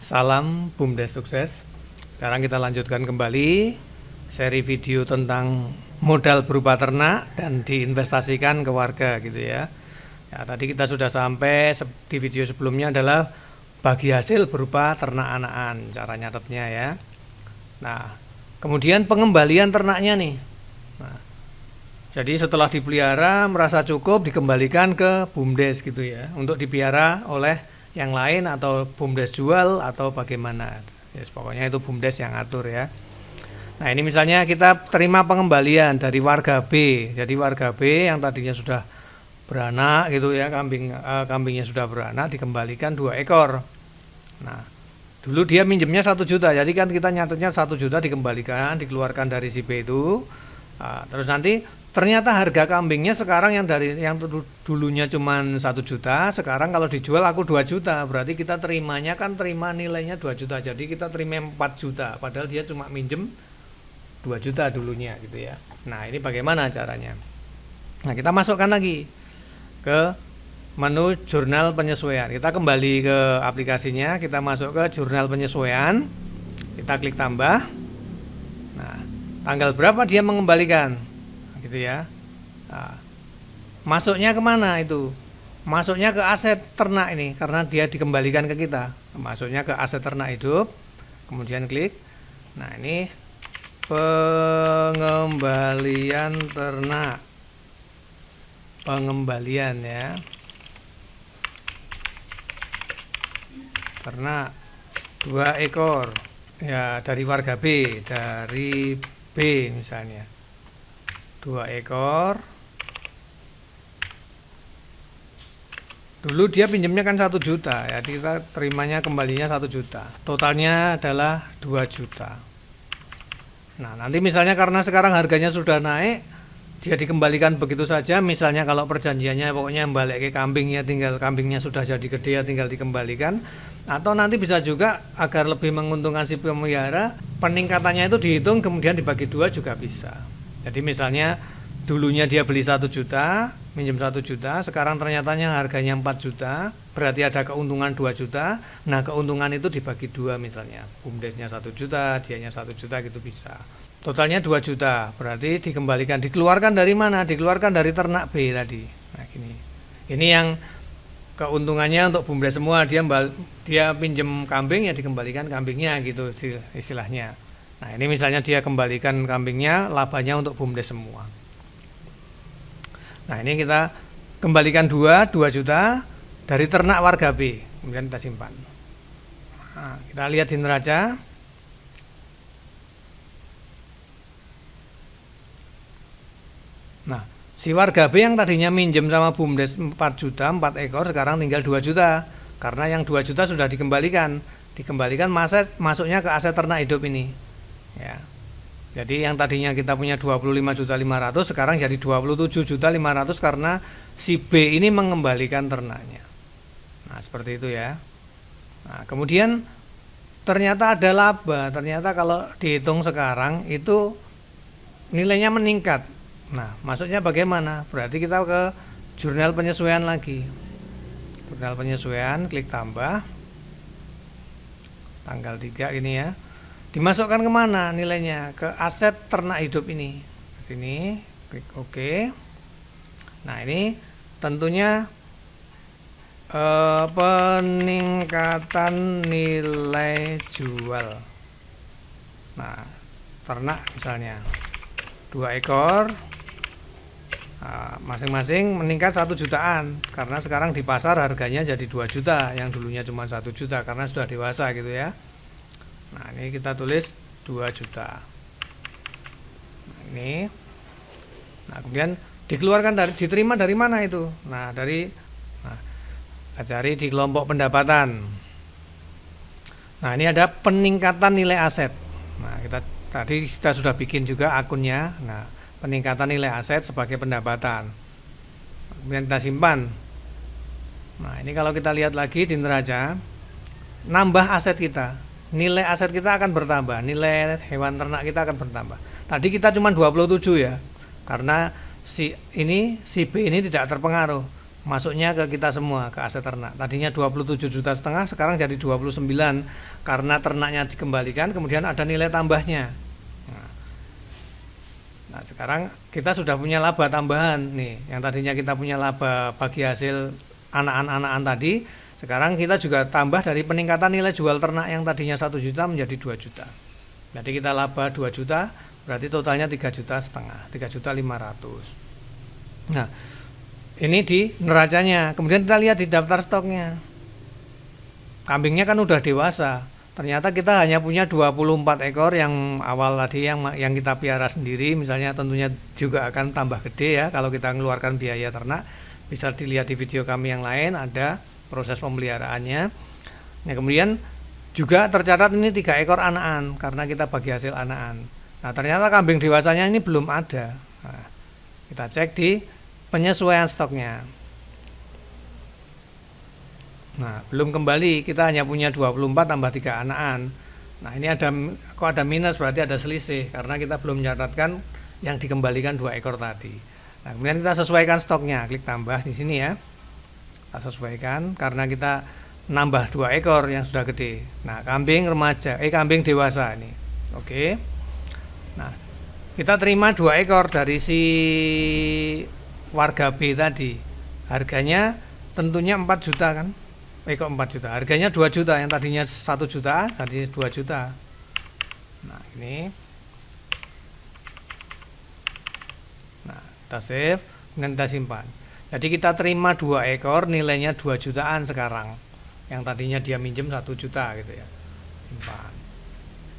Salam BUMDes sukses. Sekarang kita lanjutkan kembali seri video tentang modal berupa ternak dan diinvestasikan ke warga gitu ya. Ya, tadi kita sudah sampai di video sebelumnya adalah bagi hasil berupa ternak anakan, cara nyatetnya ya. Nah, kemudian pengembalian ternaknya nih. Nah, jadi setelah dipelihara merasa cukup dikembalikan ke BUMDes gitu ya, untuk dipelihara oleh yang lain atau BUMDes jual atau bagaimana. Yes, pokoknya itu BUMDes yang atur ya. Nah, ini misalnya kita terima pengembalian dari warga B. Jadi warga B yang tadinya sudah beranak gitu ya, kambingnya sudah beranak, dikembalikan 2 ekor. Nah, dulu dia minjemnya 1 juta. Jadi kan kita nyatetnya 1 juta dikembalikan, dikeluarkan dari si B itu. Nah, terus nanti ternyata harga kambingnya sekarang yang dulunya cuma 1 juta, sekarang kalau dijual aku 2 juta, berarti kita terima nilainya 2 juta, jadi kita terima 4 juta, padahal dia cuma minjem 2 juta dulunya gitu ya. Nah, ini bagaimana caranya? Nah, kita masukkan lagi ke menu jurnal penyesuaian, kita kembali ke aplikasinya, kita masuk ke jurnal penyesuaian, kita klik tambah. Nah, tanggal berapa dia mengembalikan gitu ya. Nah, masuknya kemana itu? Masuknya ke aset ternak ini, karena dia dikembalikan ke kita. Masuknya ke aset ternak hidup, kemudian klik. Nah, ini pengembalian ternak, pengembalian ya, ternak 2 ekor ya, dari warga B, dari B misalnya 2 ekor. Dulu dia pinjamnya kan 1 juta ya, kita terimanya kembalinya 1 juta, totalnya adalah 2 juta. Nah, nanti misalnya karena sekarang harganya sudah naik, dia dikembalikan begitu saja. Misalnya kalau perjanjiannya pokoknya balik ke kambingnya, tinggal kambingnya sudah jadi gede ya, tinggal dikembalikan. Atau nanti bisa juga agar lebih menguntungkan si pemelihara, peningkatannya itu dihitung kemudian dibagi 2 juga bisa. Jadi misalnya dulunya dia beli 1 juta, minjem 1 juta, sekarang ternyata harganya 4 juta, berarti ada keuntungan 2 juta. Nah, keuntungan itu dibagi 2 misalnya, BUMDesnya 1 juta, dianya 1 juta gitu bisa. Totalnya 2 juta, berarti dikembalikan, dikeluarkan dari mana? Dikeluarkan dari ternak B tadi. Nah, gini. Ini yang keuntungannya untuk BUMDes semua, dia pinjem kambing ya dikembalikan kambingnya gitu istilahnya. Nah, ini misalnya dia kembalikan kambingnya, labanya untuk BUMDes semua. Nah, ini kita kembalikan 2 juta dari ternak warga B, kemudian kita simpan. Nah, kita lihat di neraca. Nah, si warga B yang tadinya minjem sama BUMDes 4 juta, 4 ekor, sekarang tinggal 2 juta. Karena yang 2 juta sudah dikembalikan. Dikembalikan masuknya ke aset ternak hidup ini. Ya. Jadi yang tadinya kita punya 25.500.000 sekarang jadi 27.500.000 karena si B ini mengembalikan ternaknya. Nah, seperti itu ya. Nah, kemudian ternyata ada laba. Ternyata kalau dihitung sekarang itu nilainya meningkat. Nah, maksudnya bagaimana? Berarti kita ke jurnal penyesuaian lagi. Jurnal penyesuaian, klik tambah. Tanggal 3 ini ya. Dimasukkan kemana nilainya? Ke aset ternak hidup ini. Ke sini, klik OK. Nah, ini tentunya peningkatan nilai jual. Nah, ternak misalnya 2 ekor, masing-masing meningkat 1 jutaan, karena sekarang di pasar harganya jadi 2 juta, yang dulunya cuma 1 juta karena sudah dewasa gitu ya. Nah, ini kita tulis 2 juta. Nah, ini. Nah, kemudian dikeluarkan diterima dari mana itu? Nah, kita cari di kelompok pendapatan. Nah, ini ada peningkatan nilai aset. Nah, tadi kita sudah bikin juga akunnya. Nah, peningkatan nilai aset sebagai pendapatan. Kemudian kita simpan. Nah, ini kalau kita lihat lagi di neraca, nambah aset kita. Nilai aset kita akan bertambah, nilai hewan ternak kita akan bertambah. Tadi kita cuma 27 ya, karena si B ini tidak terpengaruh. masuknya ke kita semua, ke aset ternak. Tadinya 27,5 juta, sekarang jadi 29, karena ternaknya dikembalikan, kemudian ada nilai tambahnya. Nah, sekarang kita sudah punya laba tambahan nih. Yang tadinya kita punya laba bagi hasil anakan-anakan tadi, sekarang kita juga tambah dari peningkatan nilai jual ternak yang tadinya 1 juta menjadi 2 juta. Jadi kita laba 2 juta, berarti totalnya 3,5 juta, 3.500.000. Nah, ini di neracanya. Kemudian kita lihat di daftar stoknya. Kambingnya kan udah dewasa. Ternyata kita hanya punya 24 ekor yang awal tadi yang kita piara sendiri, misalnya tentunya juga akan tambah gede ya kalau kita mengeluarkan biaya ternak. Bisa dilihat di video kami yang lain, ada proses pemeliharaannya. Nah, kemudian juga tercatat ini 3 ekor anakan karena kita bagi hasil anakan. Nah, ternyata kambing dewasanya ini belum ada. Nah, kita cek di penyesuaian stoknya. Nah, belum kembali, kita hanya punya 24 tambah 3 anakan. Nah, ini kok ada minus, berarti ada selisih karena kita belum mencatatkan yang dikembalikan 2 ekor tadi. Nah, kemudian kita sesuaikan stoknya, klik tambah di sini ya. Kita sesuaikan karena kita nambah 2 ekor yang sudah gede. Nah, kambing dewasa ini. Oke. Nah, kita terima 2 ekor dari si warga B tadi. Harganya tentunya 4 juta kan? Kok 4 juta? Harganya 2 juta, yang tadinya 1 juta, tadi 2 juta. Nah, ini. Nah, kita save, kemudian kita simpan. Jadi kita terima 2 ekor, nilainya 2 jutaan sekarang. Yang tadinya dia minjem 1 juta gitu ya. Simpan.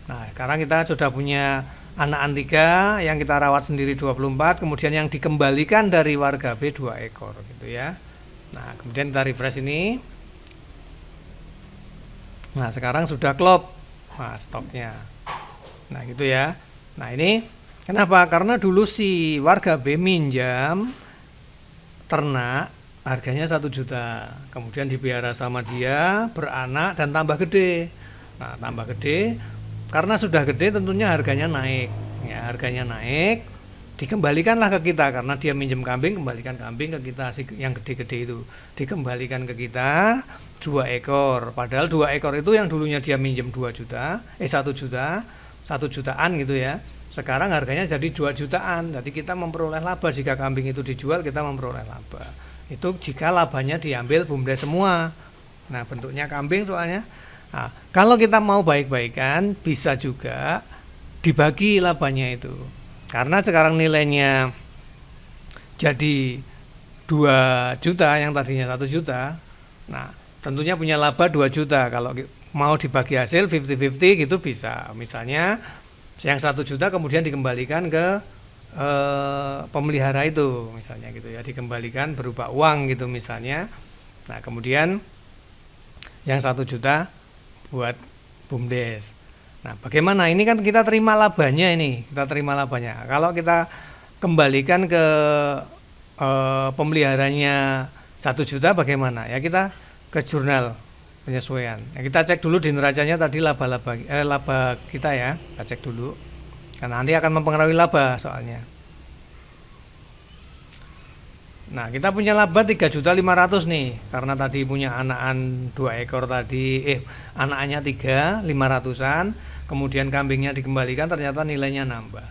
Nah, sekarang kita sudah punya anakan 3 yang kita rawat sendiri 24, kemudian yang dikembalikan dari warga B 2 ekor gitu ya. Nah, kemudian kita refresh ini. Nah, sekarang sudah klop. Nah, stoknya. Nah, gitu ya. Nah, ini kenapa? Karena dulu si warga B minjam ternak harganya 1 juta. Kemudian dipelihara sama dia, beranak dan tambah gede. Nah, tambah gede karena sudah gede tentunya harganya naik. Ya, harganya naik, dikembalikanlah ke kita karena dia minjem kambing, kembalikan kambing ke kita yang gede-gede itu. Dikembalikan ke kita 2 ekor. Padahal 2 ekor itu yang dulunya dia minjem 2 juta, 1 juta, 1 jutaan gitu ya. Sekarang harganya jadi 2 jutaan. Jadi kita memperoleh laba jika kambing itu dijual, kita memperoleh laba. Itu jika labanya diambil BUMDes semua. Nah, bentuknya kambing soalnya. Nah, kalau kita mau baik-baikan bisa juga dibagi labanya itu. Karena sekarang nilainya jadi 2 juta yang tadinya 1 juta. Nah, tentunya punya laba 2 juta. Kalau mau dibagi hasil 50-50 gitu bisa. Misalnya yang 1 juta kemudian dikembalikan ke pemelihara itu misalnya gitu ya, dikembalikan berupa uang gitu misalnya. Nah, kemudian yang 1 juta buat BUMDes. Nah, bagaimana? Ini kan kita terima labanya ini, kita terima labanya. Kalau kita kembalikan ke pemeliharanya 1 juta bagaimana? Ya kita ke jurnal penyesuaian. Ya, kita cek dulu di neracanya tadi laba kita ya. Kita cek dulu. Karena nanti akan mempengaruhi laba soalnya. Nah, kita punya laba 3.500.000 nih. Karena tadi punya anakan 2 ekor tadi, anakannya 3, 500-an. Kemudian kambingnya dikembalikan, ternyata nilainya nambah.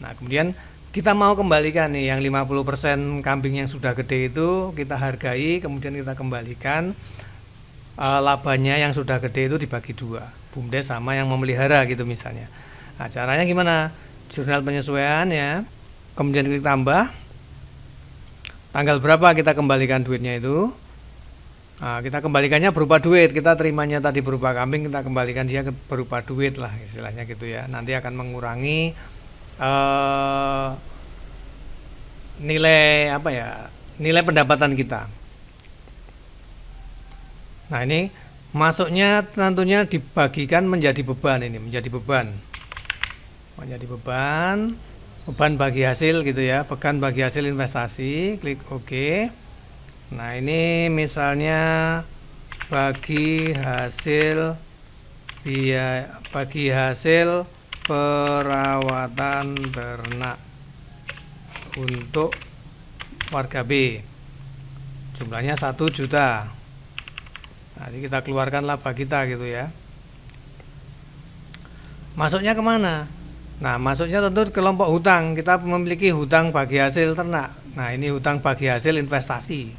Nah, kemudian kita mau kembalikan nih yang 50% kambing yang sudah gede itu kita hargai, kemudian kita kembalikan labanya yang sudah gede itu dibagi 2, BUMDes sama yang memelihara gitu misalnya. Nah, caranya gimana? Jurnal penyesuaian ya, kemudian klik tambah, tanggal berapa kita kembalikan duitnya itu. Nah, kita kembalikannya berupa duit, kita terimanya tadi berupa kambing, kita kembalikan dia berupa duit lah istilahnya gitu ya. Nanti akan mengurangi nilai apa ya, nilai pendapatan kita. Nah, ini masuknya tentunya dibagikan menjadi beban ini, menjadi beban bagi hasil gitu ya, beban bagi hasil investasi. Klik OK. Nah, ini misalnya bagi hasil perawatan ternak untuk warga B, jumlahnya 1 juta. Nah, ini kita keluarkan laba kita gitu ya. Masuknya kemana? Nah, masuknya tentu kelompok hutang. Kita memiliki hutang bagi hasil ternak. Nah, ini hutang bagi hasil investasi.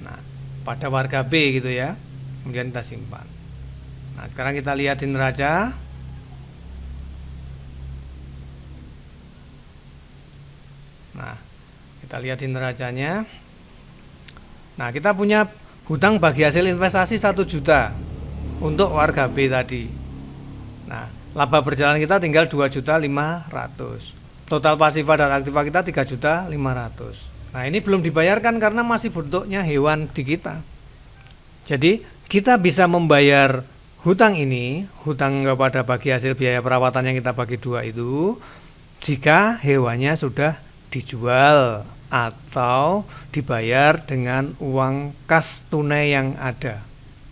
Nah, pada warga B gitu ya. Kemudian kita simpan. Nah, sekarang kita lihat di neraca. Nah, kita lihat di neracanya. Nah, kita punya hutang bagi hasil investasi 1 juta untuk warga B tadi. Nah, laba berjalan kita tinggal 2.500.000. Total pasifa dan aktiva kita 3.500.000. Nah, ini belum dibayarkan karena masih bentuknya hewan di kita. Jadi, kita bisa membayar hutang ini, hutang kepada bagi hasil biaya perawatan yang kita bagi 2 itu, jika hewannya sudah dijual atau dibayar dengan uang kas tunai yang ada.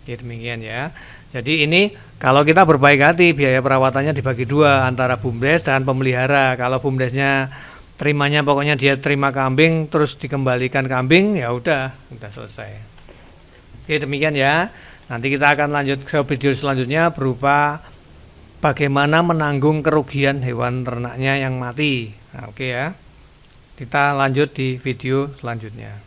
Ya, demikian ya. Jadi ini kalau kita berbaik hati, biaya perawatannya dibagi 2 antara BUMDes dan pemelihara. Kalau BUMDesnya terimanya pokoknya dia terima kambing terus dikembalikan kambing, ya udah selesai. Oke, demikian ya. Nanti kita akan lanjut ke video selanjutnya berupa bagaimana menanggung kerugian hewan ternaknya yang mati. Nah, oke ya. Kita lanjut di video selanjutnya.